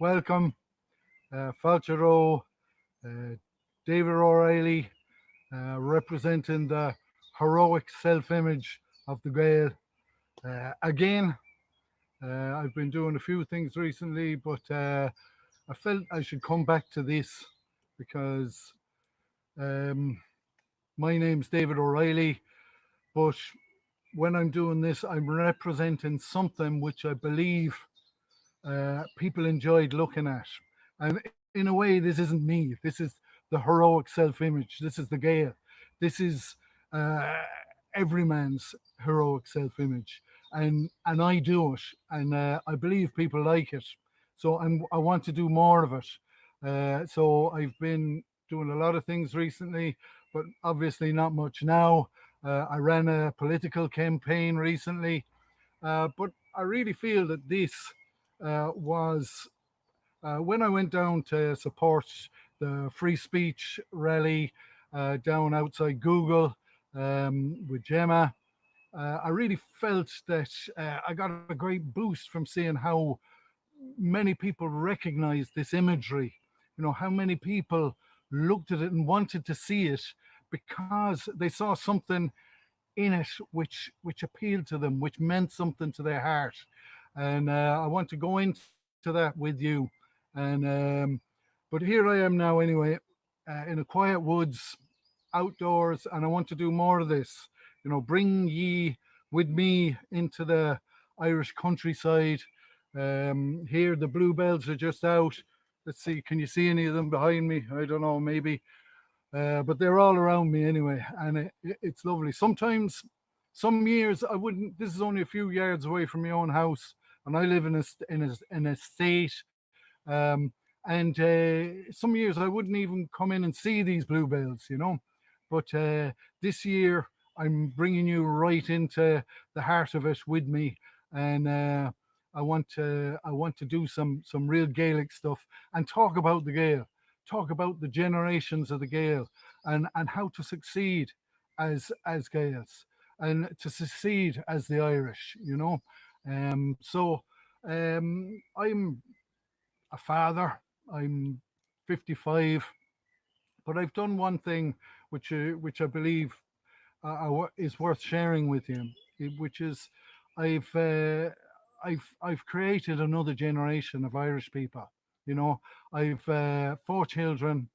welcome, Falchero, David O'Reilly, representing the heroic self-image of the Gael. Again, I've been doing a few things recently, but I felt I should come back to this because um, my name's David O'Reilly, but when I'm doing this, I'm representing something which I believe people enjoyed looking at. And in a way, this isn't me. This is the heroic self-image. This is the Gael. This is uh, every man's heroic self-image, and I do it, and I believe people like it. So I want to do more of it. So I've been doing a lot of things recently, but obviously not much now. I ran a political campaign recently, but I really feel that this was when I went down to support the free speech rally down outside Google with Gemma. I really felt that I got a great boost from seeing how many people recognized this imagery. You know, how many people looked at it and wanted to see it because they saw something in it which appealed to them, which meant something to their heart. And I want to go into that with you. And but here I am now anyway, in a quiet woods, outdoors, and I want to do more of this. You know, bring ye with me into the Irish countryside. Here the bluebells are just out. Let's see, can you see any of them behind me? I don't know, maybe. But they're all around me anyway, and it's lovely. Sometimes, some years I wouldn't. This is only a few yards away from my own house, and I live in an estate. And some years I wouldn't even come in and see these bluebells, you know. But this year I'm bringing you right into the heart of it with me, and I want to do some real Gaelic stuff and talk about the Gael, talk about the generations of the Gael, and how to succeed as Gaels and to succeed as the Irish, you know. I'm a father. I'm 55, but I've done one thing which I believe is worth sharing with you, which is I've uh, I've created another generation of Irish people. You know, I've 4 children.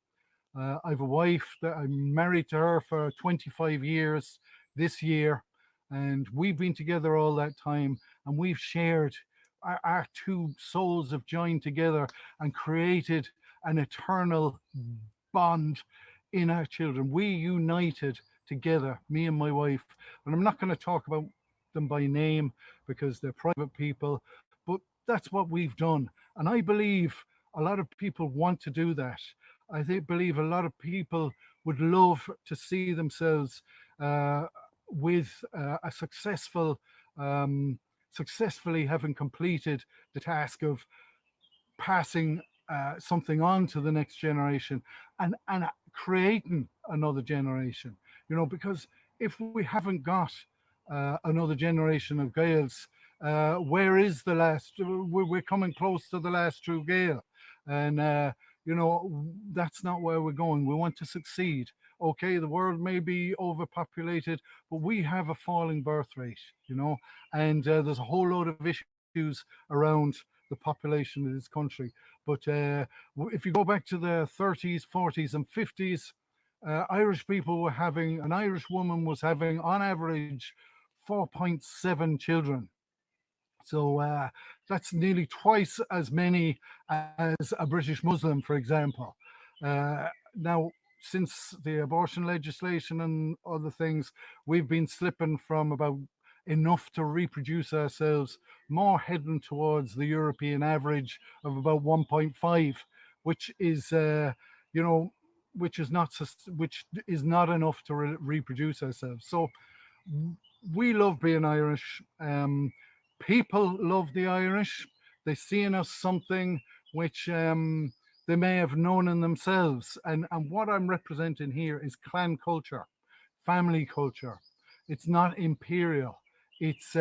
I've a wife that I'm married to her for 25 years this year, and we've been together all that time, and we've shared our two souls have joined together and created an eternal bond in our children. We united together, me and my wife, and I'm not going to talk about them by name because they're private people, but that's what we've done. And I believe a lot of people want to do that. Believe a lot of people would love to see themselves uh, with a um, successfully having completed the task of passing something on to the next generation and creating another generation. You know, because if we haven't got another generation of Gaels, where is the last? We're coming close to the last true Gael, and you know that's not where we're going. We want to succeed. Okay, the world may be overpopulated, but we have a falling birth rate, you know, and there's a whole load of issues around the population of this country. But if you go back to the 30s, 40s, and 50s, Irish people were having, an Irish woman was having on average 4.7 children. So that's nearly twice as many as a British Muslim, for example. Now, since the abortion legislation and other things, we've been slipping from about enough to reproduce ourselves, more heading towards the European average of about 1.5, which is, you know, which is not enough to reproduce ourselves. So we love being Irish. People love the Irish. They see in us something which they may have known in themselves. And what I'm representing here is clan culture, family culture. It's not imperial. It's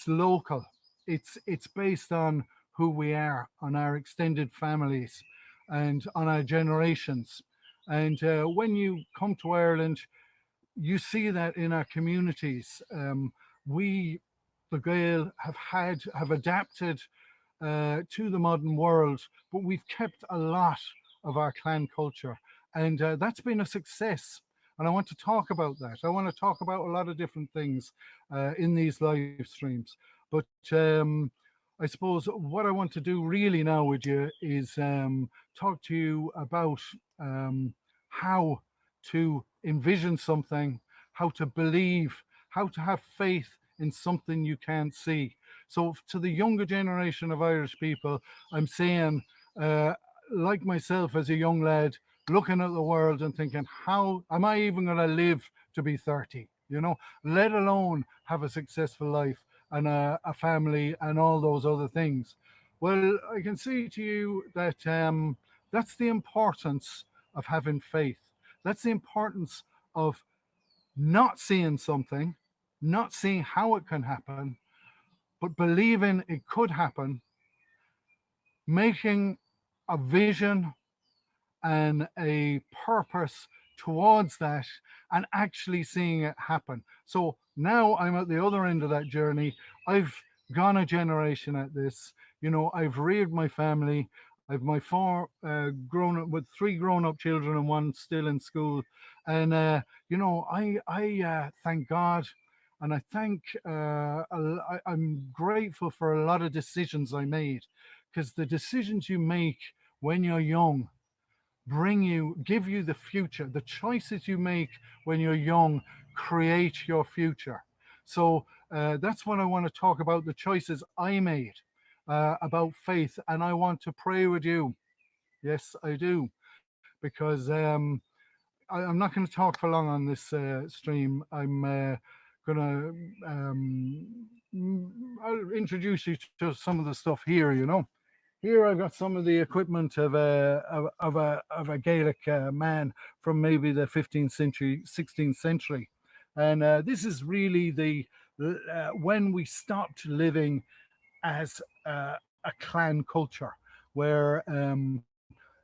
local. It's based on who we are, on our extended families, and on our generations. And when you come to Ireland, you see that in our communities. We, the Gael, have adapted to the modern world, but we've kept a lot of our clan culture, and that's been a success. And I want to talk about that. I want to talk about a lot of different things in these live streams. But I suppose what I want to do really now with you is talk to you about how to envision something, how to believe, how to have faith in something you can't see. So, to the younger generation of Irish people, I'm saying, uh, like myself as a young lad, looking at the world and thinking, how am I even going to live to be 30? You know, let alone have a successful life and a family and all those other things. Well, I can say to you that that's the importance of having faith. That's the importance of not seeing something, not seeing how it can happen, but believing it could happen, making a vision and a purpose towards that, and actually seeing it happen. So now I'm at the other end of that journey. I've gone a generation at this. You know, I've reared my family. I've my four grown up with three grown up children and one still in school, and you know, I thank God, and I thank I'm grateful for a lot of decisions I made, because the decisions you make when you're young give you the future. The choices you make when you're young create your future. So that's what I want to talk about, the choices I made, about faith. And I want to pray with you. Yes, I do. Because I'm not going to talk for long on this stream. I'm going to I'll introduce you to some of the stuff here, you know. Here I've got some of the equipment of a Gaelic man from maybe the 15th century, 16th century, and this is really the when we stopped living as a clan culture, where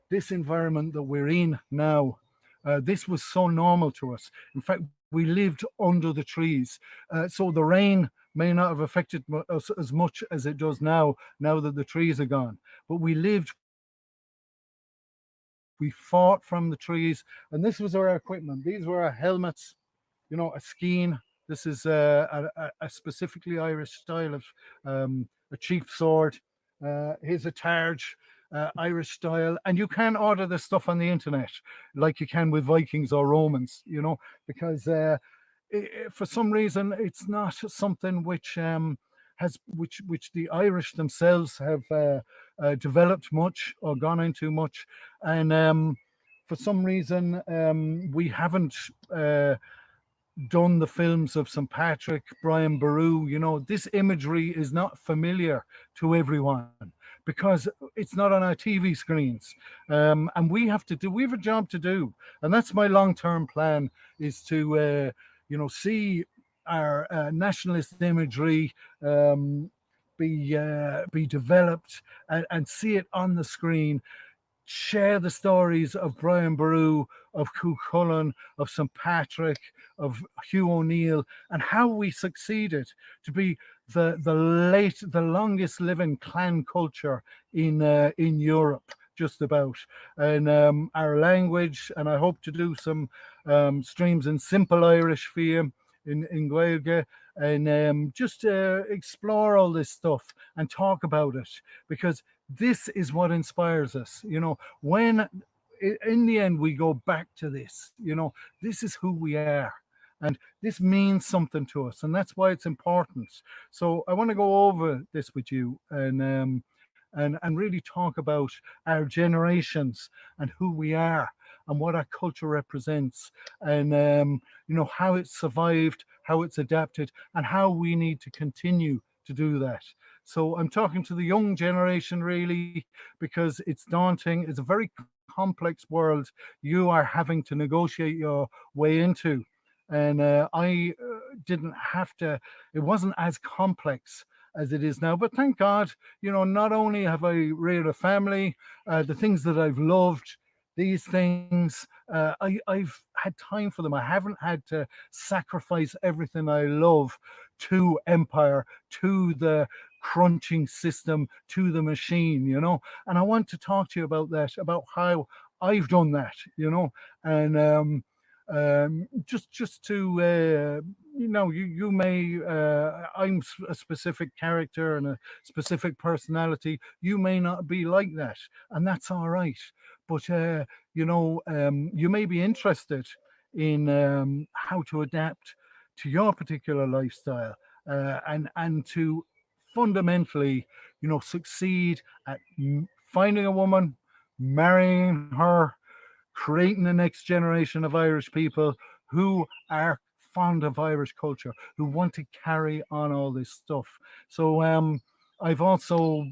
this environment that we're in now, this was so normal to us. In fact, we lived under the trees, so the rain may not have affected us as much as it does now, now that the trees are gone. But we lived, we fought from the trees, and this was our equipment. These were our helmets, you know, a skein. This is a specifically Irish style of a chief sword. Here's a targe, Irish style, and you can order this stuff on the internet, like you can with Vikings or Romans, you know, because for some reason it's not something which which the Irish themselves have developed much or gone into much, and for some reason we haven't done the films of St. Patrick, Brian Boru. You know, this imagery is not familiar to everyone because it's not on our TV screens. And we have a job to do. And that's my long-term plan, is to, you know, see our nationalist imagery be developed, and see it on the screen, share the stories of Brian Boru, of Cú Chulainn, of St. Patrick, of Hugh O'Neill, and how we succeeded to be the longest living clan culture in Europe, just about, and our language. And I hope to do some streams in simple Irish for you, in Gaeilge, and just explore all this stuff and talk about it, because this is what inspires us. You know, when in the end we go back to this, you know, this is who we are, and this means something to us, and that's why it's important. So I want to go over this with you, and really talk about our generations and who we are and what our culture represents, and you know, how it's survived, how it's adapted, and how we need to continue to do that. So I'm talking to the young generation, really, because it's daunting. It's a very complex world you are having to negotiate your way into. And I didn't have to, it wasn't as complex as it is now. But thank God, not only have I reared a family, the things that I've loved, these things, I've had time for them. I haven't had to sacrifice everything I love to empire, to the crunching system, to the machine, And I want to talk to you about that, about how I've done that, and just to you may I'm a specific character and a specific personality. You may not be like that, and that's all right. But you may be interested in how to adapt to your particular lifestyle, and to fundamentally, succeed at finding a woman, marrying her, creating the next generation of Irish people who are fond of Irish culture, who want to carry on all this stuff. So I've also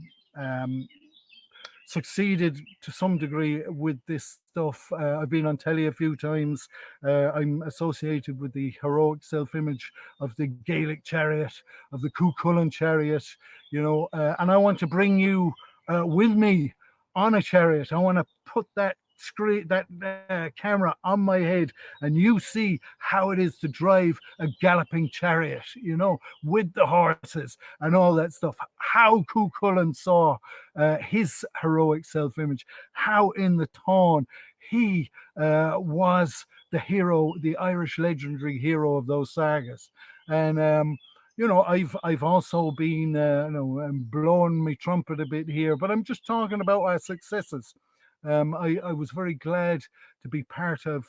succeeded to some degree with this stuff. I've been on telly a few times. I'm associated with the heroic self-image of the Gaelic chariot, of the Cú Chulainn chariot, and I want to bring you with me on a chariot. I want to put that screen, that camera on my head, and you see how it is to drive a galloping chariot, with the horses and all that stuff. How Cú Chulainn saw his heroic self-image, how in the Táin he was the hero, the Irish legendary hero of those sagas. And I've also been blowing my trumpet a bit here, but I'm just talking about our successes. I was very glad to be part of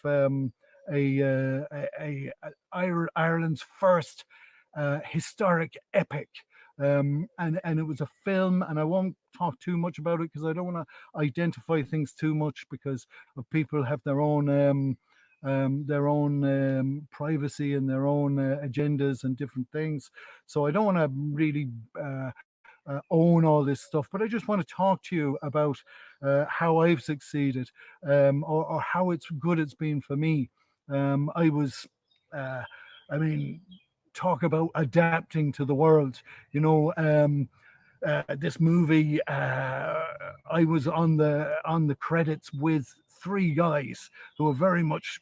Ireland's first historic epic. And it was a film, and I won't talk too much about it because I don't want to identify things too much, because of people have their own privacy and their own agendas and different things. So I don't want to really own all this stuff, but I just want to talk to you about how I've succeeded, or how it's been for me. I was, talk about adapting to the world. This movie, I was on the credits with three guys who were very much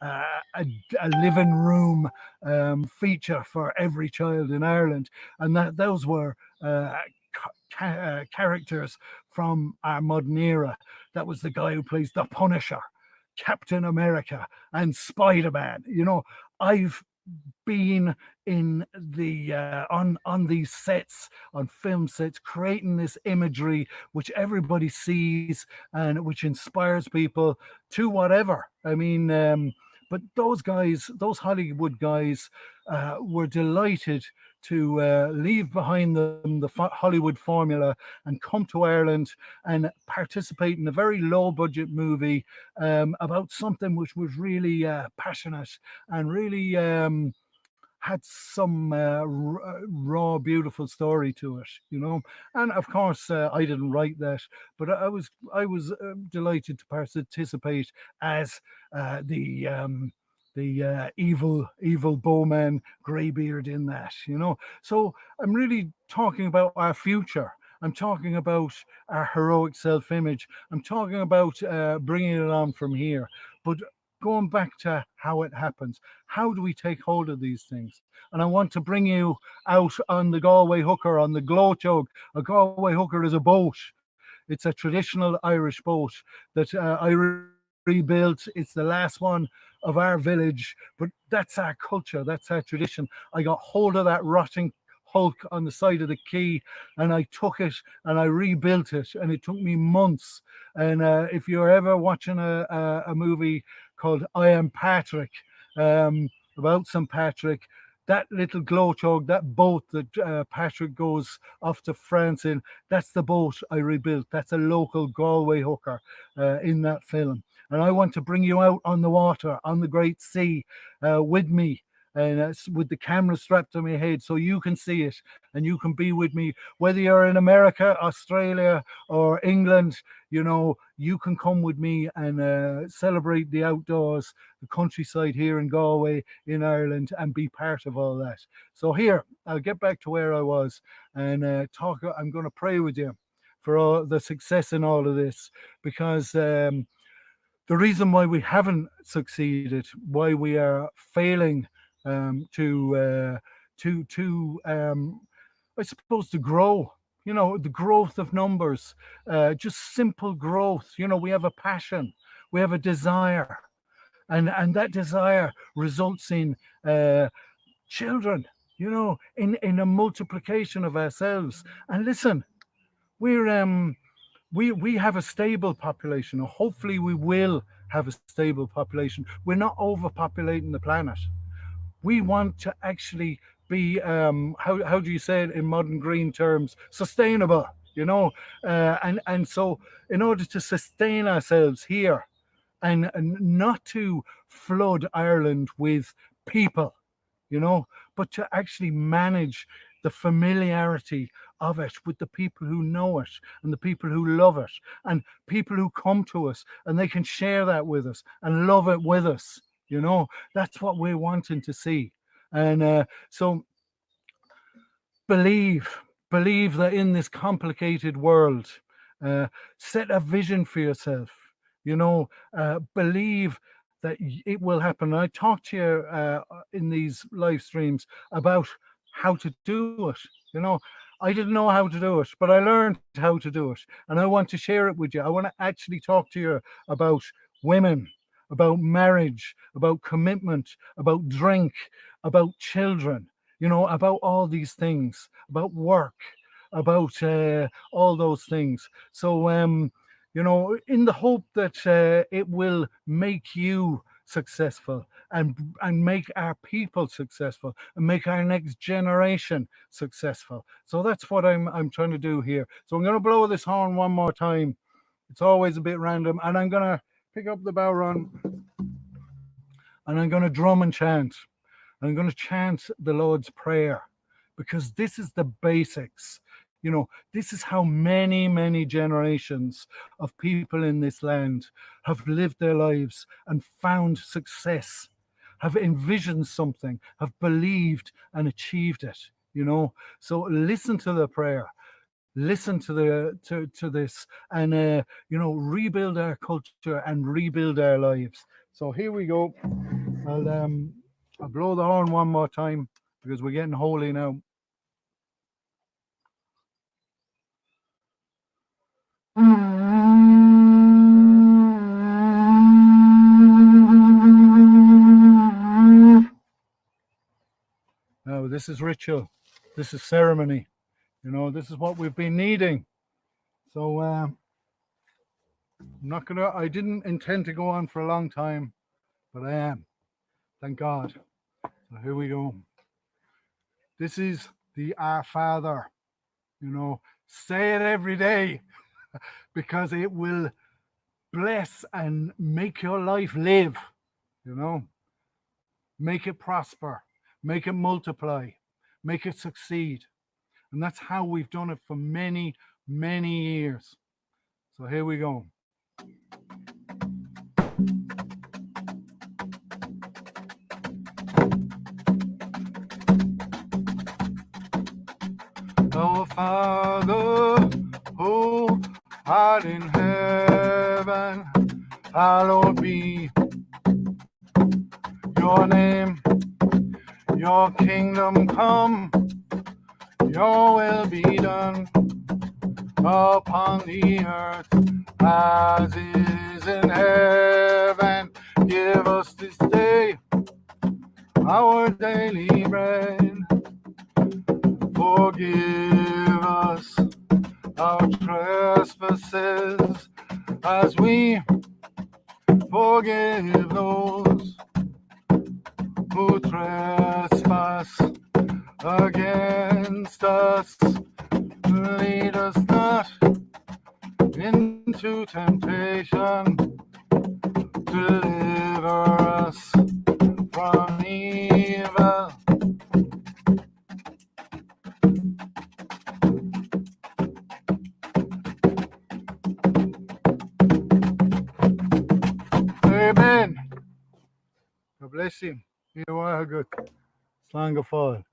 a living room feature for every child in Ireland, and those were characters from our modern era. That was the guy who plays the Punisher, Captain America, and Spider-Man. I've been in the on these sets, on film sets, creating this imagery which everybody sees and which inspires people to whatever. But those guys, those Hollywood guys, were delighted to leave behind them the Hollywood formula and come to Ireland and participate in a very low budget movie about something which was really passionate and really had some raw, beautiful story to it, And of course, I didn't write that, but I was delighted to participate as the evil bowman Greybeard in that, So I'm really talking about our future. I'm talking about our heroic self-image. I'm talking about bringing it on from here. But going back to how it happens, how do we take hold of these things? And I want to bring you out on the Galway hooker, on the Glóteog. A Galway hooker is a boat. It's a traditional Irish boat that I rebuilt. It's the last one of our village, but that's our culture, that's our tradition. I got hold of that rotting hulk on the side of the quay, and I took it and I rebuilt it, and it took me months. And if you're ever watching a movie called I Am Patrick, about St. Patrick, that little Glóteog, that boat that Patrick goes off to France in, that's the boat I rebuilt. That's a local Galway hooker in that film. And I want to bring you out on the water, on the great sea with me. and with the camera strapped to my head so you can see it and you can be with me, whether you're in America, Australia, or England. You can come with me and celebrate the outdoors, the countryside here in Galway, in Ireland, and be part of all that. So here, I'll get back to where I was and I'm going to pray with you for all the success in all of this, because the reason why we haven't succeeded, why we are failing to I suppose, to grow, the growth of numbers, just simple growth. We have a passion, we have a desire, and that desire results in children, in a multiplication of ourselves. And listen, we have a stable population, or hopefully we will have a stable population. We're not overpopulating the planet. We want to actually be how do you say it in modern green terms, sustainable, and so in order to sustain ourselves here and not to flood Ireland with people, but to actually manage the familiarity of it with the people who know it and the people who love it and people who come to us and they can share that with us and love it with us. That's what we're wanting to see. And so believe that in this complicated world, set a vision for yourself, believe that it will happen. I talk to you in these live streams about how to do it. I didn't know how to do it, but I learned how to do it, and I want to share it with you. I want to actually talk to you about women, about marriage, about commitment, about drink, about children, about all these things, about work, about all those things. So, in the hope that it will make you successful and make our people successful and make our next generation successful. So that's what I'm trying to do here. So I'm going to blow this horn one more time. It's always a bit random, and I'm going to pick up the bow run and I'm going to drum and chant. I'm going to chant the Lord's Prayer, because this is the basics. This is how many, many generations of people in this land have lived their lives and found success, have envisioned something, have believed and achieved it. So listen to the prayer, listen to this, and rebuild our culture and rebuild our lives. So here we go. I'll blow the horn one more time because we're getting holy now. Now, this is ritual. This is ceremony. This is what we've been needing. So I'm not I didn't intend to go on for a long time, but I am. Thank God. So here we go. This is the Our Father. Say it every day because it will bless and make your life live. Make it prosper, make it multiply, make it succeed. And that's how we've done it for many, many years. So here we go. Our Father, who art in heaven, hallowed be your name. Your kingdom come, your will be done upon the earth as it is in heaven. Give us this day our daily bread. Forgive us our trespasses as we forgive those who trespass against us. Lead us not into temptation, deliver us from evil. Nival. Amen. God bless him. You are good. Slán go fáil.